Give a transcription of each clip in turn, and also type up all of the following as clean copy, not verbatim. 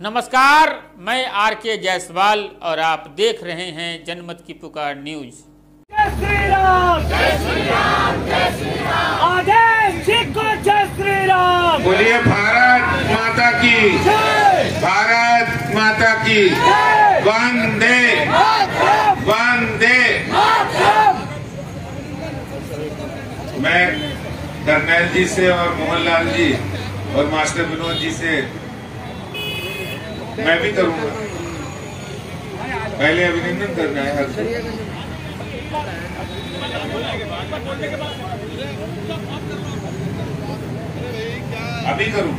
नमस्कार, मैं आर.के. जायसवाल और आप देख रहे हैं जनमत की पुकार न्यूज। जय श्री राम, जय श्री राम, जय श्री राम। आदेश को जय श्री राम। बोलिए भारत माता की जय, भारत माता की जय। वंदे वंदे। मैं कर्नैल जी से और मोहनलाल जी और मास्टर विनोद जी से मैं भी करूंगा। पहले अभिनंदन करना है हर अभी करूं।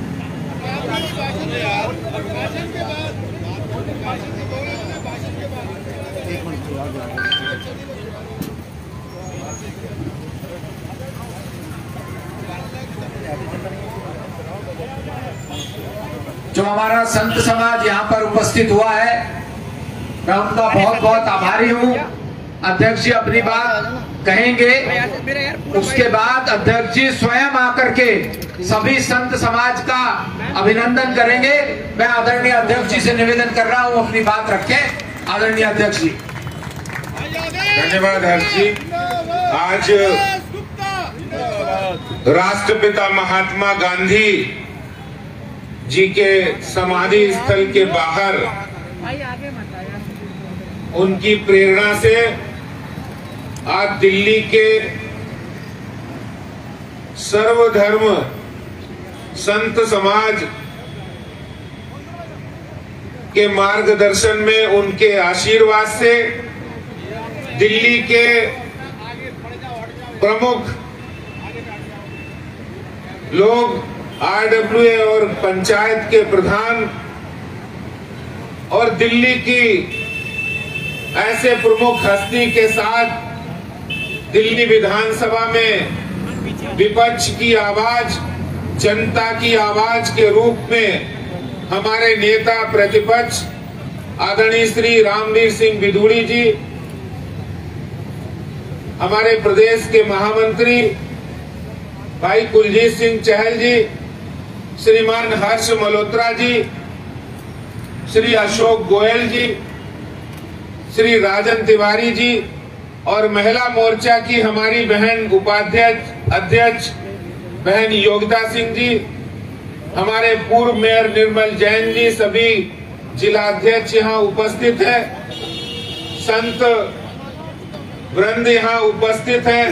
जो हमारा संत समाज यहाँ पर उपस्थित हुआ है, मैं उनका बहुत बहुत आभारी हूँ। अध्यक्ष जी अपनी बात कहेंगे, उसके बाद अध्यक्ष जी स्वयं आकर के सभी संत समाज का अभिनंदन करेंगे। मैं आदरणीय अध्यक्ष जी से निवेदन कर रहा हूँ अपनी बात रखें। आदरणीय अध्यक्ष जी। धन्यवाद हर्ष जी। आज राष्ट्रपिता महात्मा गांधी जी के समाधि स्थल के बाहर उनकी प्रेरणा से आज दिल्ली के सर्वधर्म संत समाज के मार्गदर्शन में, उनके आशीर्वाद से दिल्ली के प्रमुख लोग, आरडब्ल्यूए और पंचायत के प्रधान और दिल्ली की ऐसे प्रमुख हस्ती के साथ दिल्ली विधानसभा में विपक्ष की आवाज, जनता की आवाज के रूप में हमारे नेता प्रतिपक्ष आदरणीय श्री रामवीर सिंह बिधूड़ी जी, हमारे प्रदेश के महामंत्री भाई कुलजीत सिंह चहल जी, श्रीमान हर्ष मल्होत्रा जी, श्री अशोक गोयल जी, श्री राजन तिवारी जी और महिला मोर्चा की हमारी बहन उपाध्यक्ष अध्यक्ष बहन योगिता सिंह जी, हमारे पूर्व मेयर निर्मल जैन जी, सभी जिलाध्यक्ष यहाँ उपस्थित है, संत वृंद यहाँ उपस्थित है,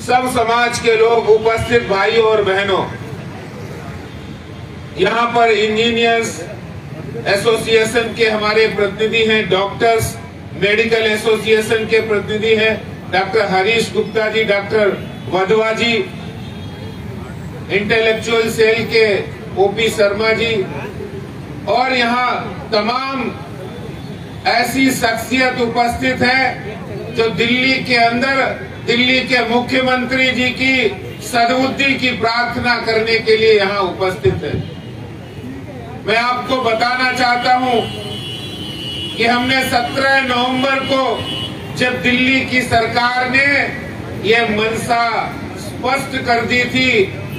सब समाज के लोग उपस्थित भाइयों और बहनों। यहाँ पर इंजीनियर्स एसोसिएशन के हमारे प्रतिनिधि हैं, डॉक्टर्स मेडिकल एसोसिएशन के प्रतिनिधि हैं, डॉक्टर हरीश गुप्ता जी, डॉक्टर वधवा जी, इंटेलेक्चुअल सेल के ओपी शर्मा जी और यहाँ तमाम ऐसी शख्सियत उपस्थित है जो दिल्ली के अंदर दिल्ली के मुख्यमंत्री जी की सद्बुद्धि की प्रार्थना करने के लिए यहाँ उपस्थित है। मैं आपको बताना चाहता हूँ कि हमने 17 नवंबर को जब दिल्ली की सरकार ने ये मंशा स्पष्ट कर दी थी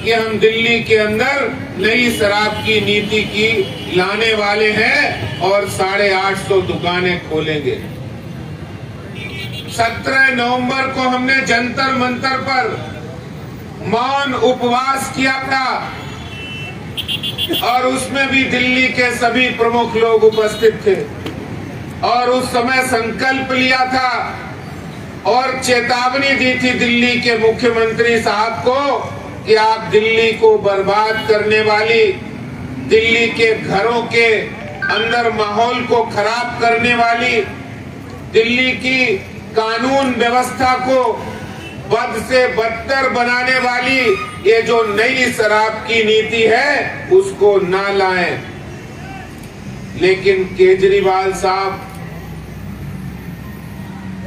कि हम दिल्ली के अंदर नई शराब की नीति की लाने वाले हैं और 850 दुकानें खोलेंगे। 17 नवंबर को हमने जंतर मंतर पर मौन उपवास किया था और उसमें भी दिल्ली के सभी प्रमुख लोग उपस्थित थे और उस समय संकल्प लिया था और चेतावनी दी थी दिल्ली के मुख्यमंत्री साहब को कि आप दिल्ली को बर्बाद करने वाली, दिल्ली के घरों के अंदर माहौल को खराब करने वाली, दिल्ली की कानून व्यवस्था को बद से बदतर बनाने वाली ये जो नई शराब की नीति है उसको ना लाएं। लेकिन केजरीवाल साहब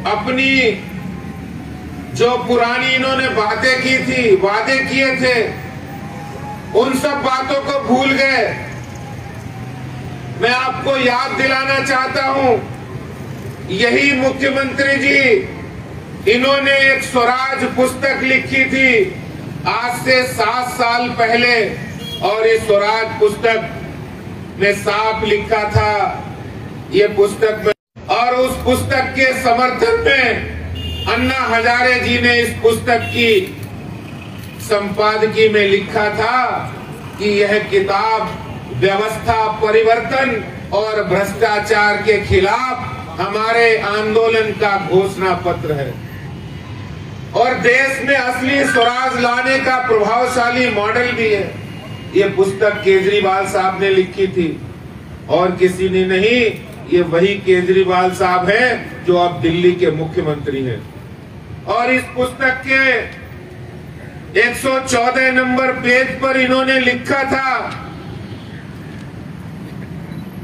अपनी जो पुरानी इन्होंने बातें की थी, वादे किए थे, उन सब बातों को भूल गए। मैं आपको याद दिलाना चाहता हूं, यही मुख्यमंत्री जी, इन्होंने एक स्वराज पुस्तक लिखी थी आज से 7 साल पहले और ये स्वराज पुस्तक में साफ लिखा था ये पुस्तक में, और उस पुस्तक के समर्थन में अन्ना हजारे जी ने इस पुस्तक की संपादकी में लिखा था कि यह किताब व्यवस्था परिवर्तन और भ्रष्टाचार के खिलाफ हमारे आंदोलन का घोषणा पत्र है और देश में असली स्वराज लाने का प्रभावशाली मॉडल भी है। ये पुस्तक केजरीवाल साहब ने लिखी थी और किसी ने नहीं, ये वही केजरीवाल साहब हैं जो अब दिल्ली के मुख्यमंत्री हैं। और इस पुस्तक के 114 नंबर पेज पर इन्होंने लिखा था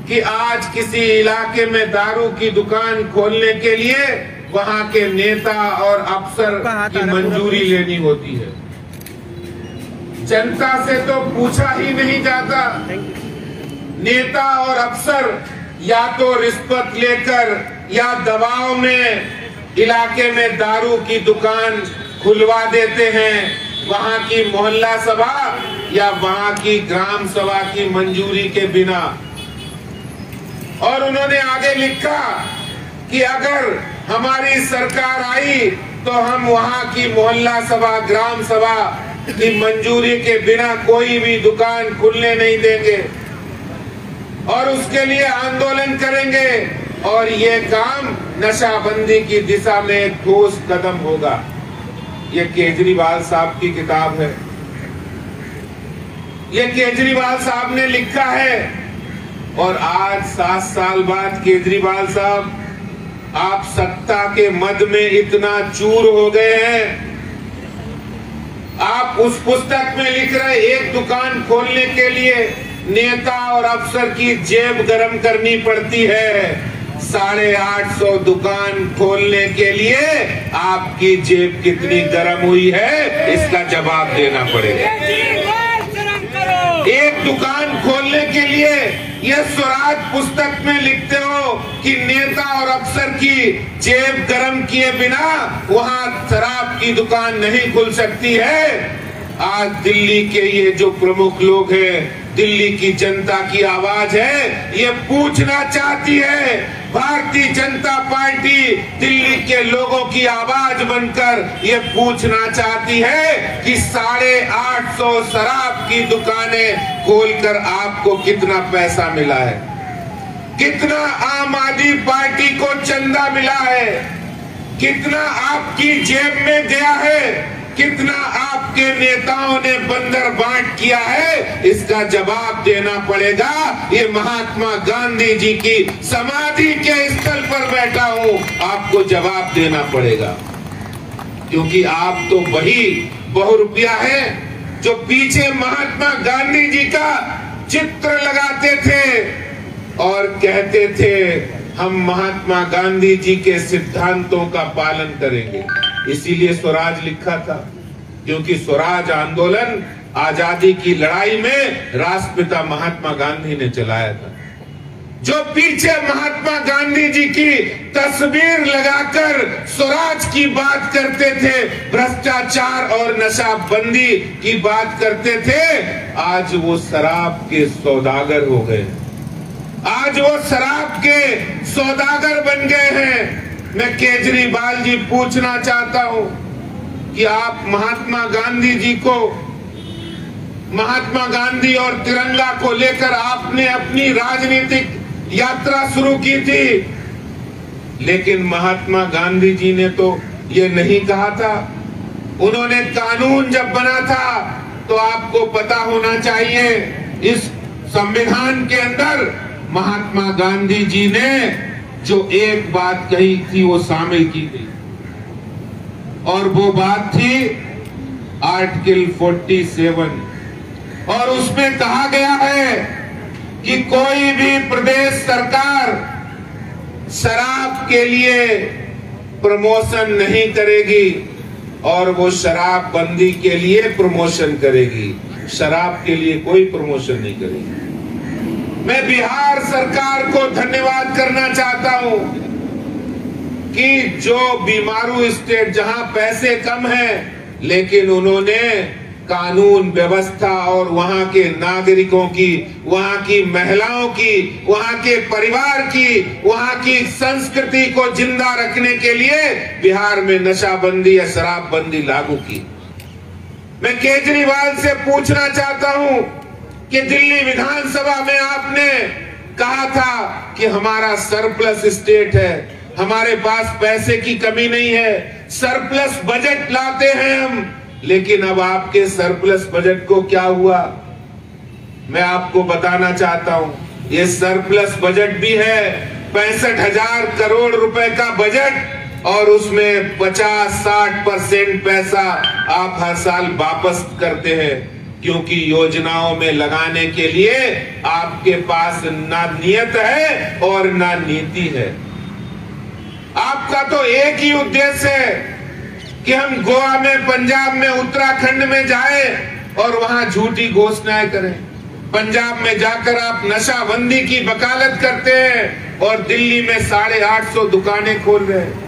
कि आज किसी इलाके में दारू की दुकान खोलने के लिए वहां के नेता और अफसर की मंजूरी लेनी होती है। जनता से तो पूछा ही नहीं जाता। नेता और अफसर या तो रिश्वत लेकर या दबाव में इलाके में दारू की दुकान खुलवा देते हैं, वहां की मोहल्ला सभा या वहां की ग्राम सभा की मंजूरी के बिना। और उन्होंने आगे लिखा कि अगर हमारी सरकार आई तो हम वहां की मोहल्ला सभा ग्राम सभा की मंजूरी के बिना कोई भी दुकान खुलने नहीं देंगे और उसके लिए आंदोलन करेंगे और ये काम नशाबंदी की दिशा में एक ठोस कदम होगा। ये केजरीवाल साहब की किताब है, ये केजरीवाल साहब ने लिखा है। और आज 7 साल बाद केजरीवाल साहब आप सत्ता के मद में इतना चूर हो गए हैं, आप उस पुस्तक में लिख रहे एक दुकान खोलने के लिए नेता और अफसर की जेब गरम करनी पड़ती है। 850 दुकान खोलने के लिए आपकी जेब कितनी गरम हुई है, इसका जवाब देना पड़ेगा। एक दुकान खोलने के लिए यह स्वराज पुस्तक में लिखते हो कि नेता और अफसर की जेब गरम किए बिना वहां शराब की दुकान नहीं खुल सकती है। आज दिल्ली के ये जो प्रमुख लोग हैं, दिल्ली की जनता की आवाज है, ये पूछना चाहती है, भारतीय जनता पार्टी दिल्ली के लोगों की आवाज बनकर ये पूछना चाहती है कि 850 शराब की दुकानें खोलकर आपको कितना पैसा मिला है, कितना आम आदमी पार्टी को चंदा मिला है, कितना आपकी जेब में गया है, कितना आपके नेताओं ने बंदर बांट किया है, इसका जवाब देना पड़ेगा। ये महात्मा गांधी जी की समाधि के स्थल पर बैठा हूं, आपको जवाब देना पड़ेगा, क्योंकि आप तो वही बहुरूपिया है जो पीछे महात्मा गांधी जी का चित्र लगाते थे और कहते थे हम महात्मा गांधी जी के सिद्धांतों का पालन करेंगे। इसीलिए स्वराज लिखा था, क्योंकि स्वराज आंदोलन आजादी की लड़ाई में राष्ट्रपिता महात्मा गांधी ने चलाया था। जो पीछे महात्मा गांधी जी की तस्वीर लगाकर स्वराज की बात करते थे, भ्रष्टाचार और नशाबंदी की बात करते थे, आज वो शराब के सौदागर हो गए, आज वो शराब के सौदागर बन गए हैं। मैं केजरीवाल जी पूछना चाहता हूं कि आप महात्मा गांधी जी को, महात्मा गांधी और तिरंगा को लेकर आपने अपनी राजनीतिक यात्रा शुरू की थी, लेकिन महात्मा गांधी जी ने तो ये नहीं कहा था। उन्होंने कानून जब बना था तो आपको पता होना चाहिए, इस संविधान के अंदर महात्मा गांधी जी ने जो एक बात कही थी वो शामिल की गई, और वो बात थी आर्टिकल 47, और उसमें कहा गया है कि कोई भी प्रदेश सरकार शराब के लिए प्रमोशन नहीं करेगी और वो शराब बंदी के लिए प्रमोशन करेगी, शराब के लिए कोई प्रमोशन नहीं करेगी। मैं बिहार सरकार को धन्यवाद करना चाहता हूं कि जो बीमारू स्टेट, जहां पैसे कम हैं, लेकिन उन्होंने कानून व्यवस्था और वहां के नागरिकों की, वहां की महिलाओं की, वहां के परिवार की, वहां की संस्कृति को जिंदा रखने के लिए बिहार में नशाबंदी या शराबबंदी लागू की। मैं केजरीवाल से पूछना चाहता हूं कि दिल्ली विधानसभा में आपने कहा था कि हमारा सरप्लस स्टेट है, हमारे पास पैसे की कमी नहीं है, सरप्लस बजट लाते हैं हम, लेकिन अब आपके सरप्लस बजट को क्या हुआ? मैं आपको बताना चाहता हूं, ये सरप्लस बजट भी है 65,000 करोड़ रुपए का बजट, और उसमें 50-60% पैसा आप हर साल वापस करते हैं, क्योंकि योजनाओं में लगाने के लिए आपके पास ना नियत है और ना नीति है। आपका तो एक ही उद्देश्य है कि हम गोवा में, पंजाब में, उत्तराखंड में जाए और वहां झूठी घोषणाएं करें। पंजाब में जाकर आप नशाबंदी की वकालत करते हैं और दिल्ली में 850 दुकानें खोल रहे हैं।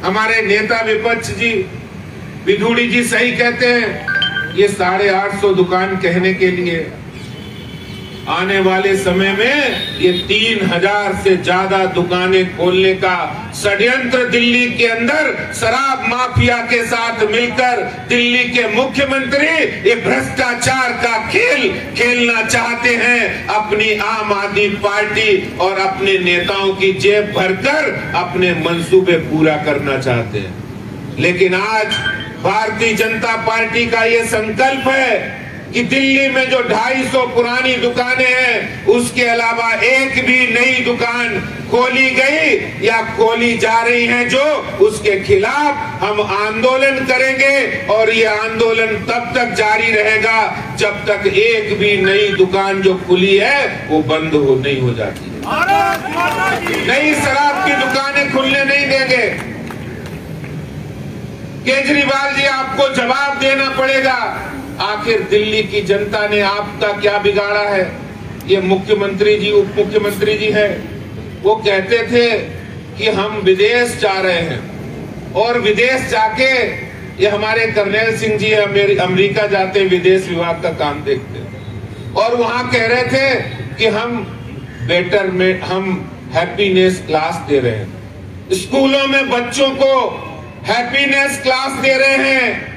हमारे नेता विपक्ष जी विधूड़ी जी सही कहते हैं, ये 850 दुकान कहने के लिए, आने वाले समय में ये 3000 से ज्यादा दुकानें खोलने का षड्यंत्र दिल्ली के अंदर शराब माफिया के साथ मिलकर दिल्ली के मुख्यमंत्री ये भ्रष्टाचार का खेल खेलना चाहते हैं। अपनी आम आदमी पार्टी और अपने नेताओं की जेब भरकर अपने मंसूबे पूरा करना चाहते हैं। लेकिन आज भारतीय जनता पार्टी का ये संकल्प है कि दिल्ली में जो 250 पुरानी दुकानें हैं, उसके अलावा एक भी नई दुकान खोली गई या खोली जा रही है जो, उसके खिलाफ हम आंदोलन करेंगे। और ये आंदोलन तब तक जारी रहेगा जब तक एक भी नई दुकान जो खुली है वो बंद नहीं हो जाती है। नई शराब की दुकानें खुलने नहीं देंगे। केजरीवाल जी, आपको जवाब देना पड़ेगा, आखिर दिल्ली की जनता ने आपका क्या बिगाड़ा है? ये मुख्यमंत्री जी, उप मुख्यमंत्री जी है, वो कहते थे कि हम विदेश जा रहे हैं, और विदेश जाके ये हमारे कर्नल सिंह जी अमेरिका जाते, विदेश विभाग का काम देखते, और वहां कह रहे थे कि हम हैप्पीनेस क्लास दे रहे हैं, स्कूलों में बच्चों को हैप्पीनेस क्लास दे रहे हैं।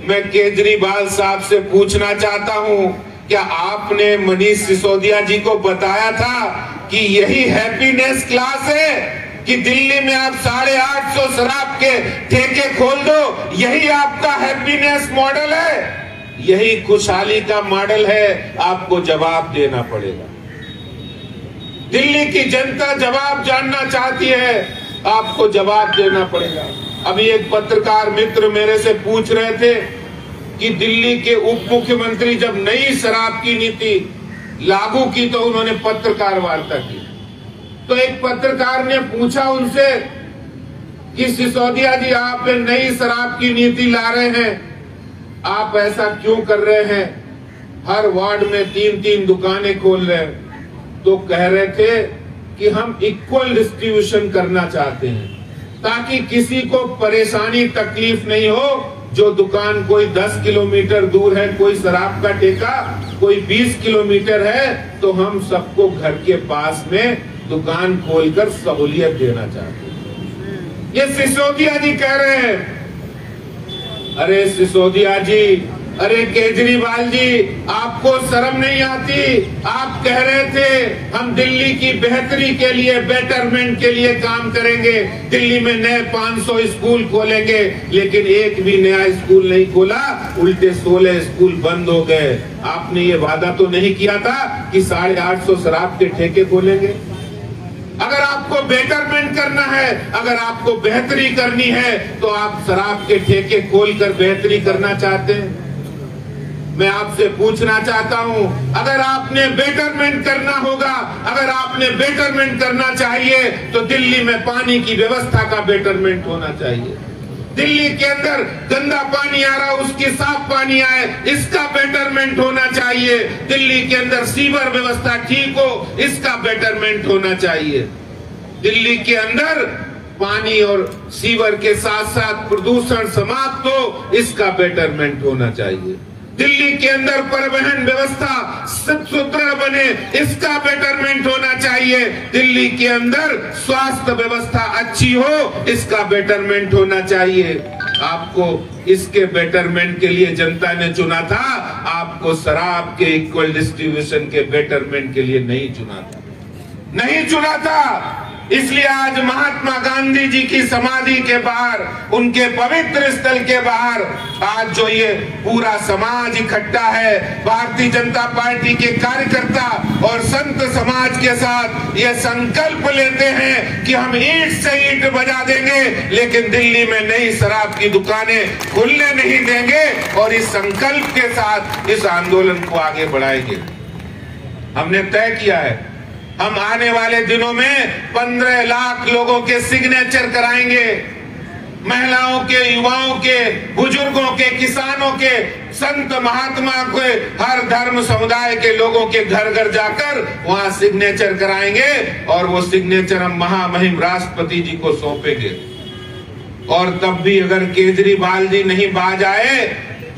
मैं केजरीवाल साहब से पूछना चाहता हूं, क्या आपने मनीष सिसोदिया जी को बताया था कि यही हैप्पीनेस क्लास है कि दिल्ली में आप 850 शराब के ठेके खोल दो, यही आपका हैप्पीनेस मॉडल है? यही खुशहाली का मॉडल है? आपको जवाब देना पड़ेगा। दिल्ली की जनता जवाब जानना चाहती है, आपको जवाब देना पड़ेगा। अभी एक पत्रकार मित्र मेरे से पूछ रहे थे कि दिल्ली के उप मुख्यमंत्री जब नई शराब की नीति लागू की तो उन्होंने पत्रकार वार्ता की, तो एक पत्रकार ने पूछा उनसे कि सिसोदिया जी, आप नई शराब की नीति ला रहे हैं, आप ऐसा क्यों कर रहे हैं? हर वार्ड में 3-3 दुकानें खोल रहे हैं। तो कह रहे थे कि हम इक्वल डिस्ट्रीब्यूशन करना चाहते हैं, ताकि किसी को परेशानी तकलीफ नहीं हो। जो दुकान कोई 10 किलोमीटर दूर है, कोई शराब का ठेका कोई 20 किलोमीटर है, तो हम सबको घर के पास में दुकान खोलकर सहूलियत देना चाहते हैं। ये सिसोदिया जी कह रहे हैं। अरे सिसोदिया जी, अरे केजरीवाल जी, आपको शर्म नहीं आती? आप कह रहे थे हम दिल्ली की बेहतरी के लिए, बेटरमेंट के लिए काम करेंगे, दिल्ली में नए 500 स्कूल खोलेंगे, लेकिन एक भी नया स्कूल नहीं खोला, उल्टे 16 स्कूल बंद हो गए। आपने ये वादा तो नहीं किया था कि 850 शराब के ठेके खोलेंगे? अगर आपको बेटरमेंट करना है, अगर आपको बेहतरी करनी है, तो आप शराब के ठेके खोलकर बेहतरी करना चाहते हैं? मैं आपसे पूछना चाहता हूं, अगर आपने बेटरमेंट करना होगा, अगर आपने बेटरमेंट करना चाहिए, तो दिल्ली में पानी की व्यवस्था का बेटरमेंट होना चाहिए। दिल्ली के अंदर गंदा पानी आ रहा, उसकी साफ पानी आए, इसका बेटरमेंट होना चाहिए। दिल्ली के अंदर सीवर व्यवस्था ठीक हो, इसका बेटरमेंट होना चाहिए। दिल्ली के अंदर पानी और सीवर के साथ साथ प्रदूषण समाप्त हो, इसका बेटरमेंट होना चाहिए। दिल्ली के अंदर परिवहन व्यवस्था सुदृढ़ बने, इसका बेटरमेंट होना चाहिए। दिल्ली के अंदर स्वास्थ्य व्यवस्था अच्छी हो, इसका बेटरमेंट होना चाहिए। आपको इसके बेटरमेंट के लिए जनता ने चुना था, आपको शराब के इक्वल डिस्ट्रीब्यूशन के बेटरमेंट के लिए नहीं चुना था, नहीं चुना था। इसलिए आज महात्मा गांधी जी की समाधि के बाहर, उनके पवित्र स्थल के बाहर आज जो ये पूरा समाज इकट्ठा है, भारतीय जनता पार्टी के कार्यकर्ता और संत समाज के साथ ये संकल्प लेते हैं कि हम ईंट से ईंट बजा देंगे, लेकिन दिल्ली में नई शराब की दुकानें खुलने नहीं देंगे, और इस संकल्प के साथ इस आंदोलन को आगे बढ़ाएंगे। हमने तय किया है, हम आने वाले दिनों में 15 लाख लोगों के सिग्नेचर कराएंगे, महिलाओं के, युवाओं के, बुजुर्गों के, किसानों के, संत महात्मा के, हर धर्म समुदाय के लोगों के घर घर जाकर वहां सिग्नेचर कराएंगे, और वो सिग्नेचर हम महामहिम राष्ट्रपति जी को सौंपेंगे। और तब भी अगर केजरीवाल जी नहीं बाज आए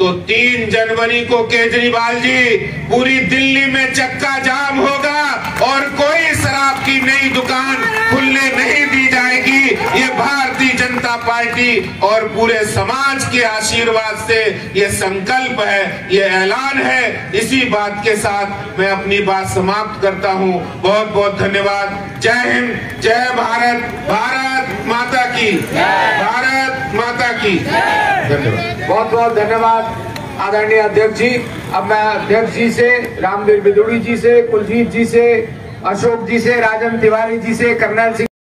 तो 3 जनवरी को केजरीवाल जी पूरी दिल्ली में चक्का जाम होगा और कोई शराब की नई दुकान खुलने नहीं दी जाएगी। ये भारतीय जनता पार्टी और पूरे समाज के आशीर्वाद से ये संकल्प है, ये ऐलान है। इसी बात के साथ मैं अपनी बात समाप्त करता हूँ। बहुत बहुत धन्यवाद। जय हिंद, जय भारत, भारत माता की, भारत माता की। धन्यवाद, बहुत बहुत धन्यवाद आदरणीय अध्यक्ष जी। अब मैं अध्यक्ष जी से, रामवीर बिदुड़ी जी से, कुलजीत जी से, अशोक जी से, राजन तिवारी जी से, कर्नल सिंह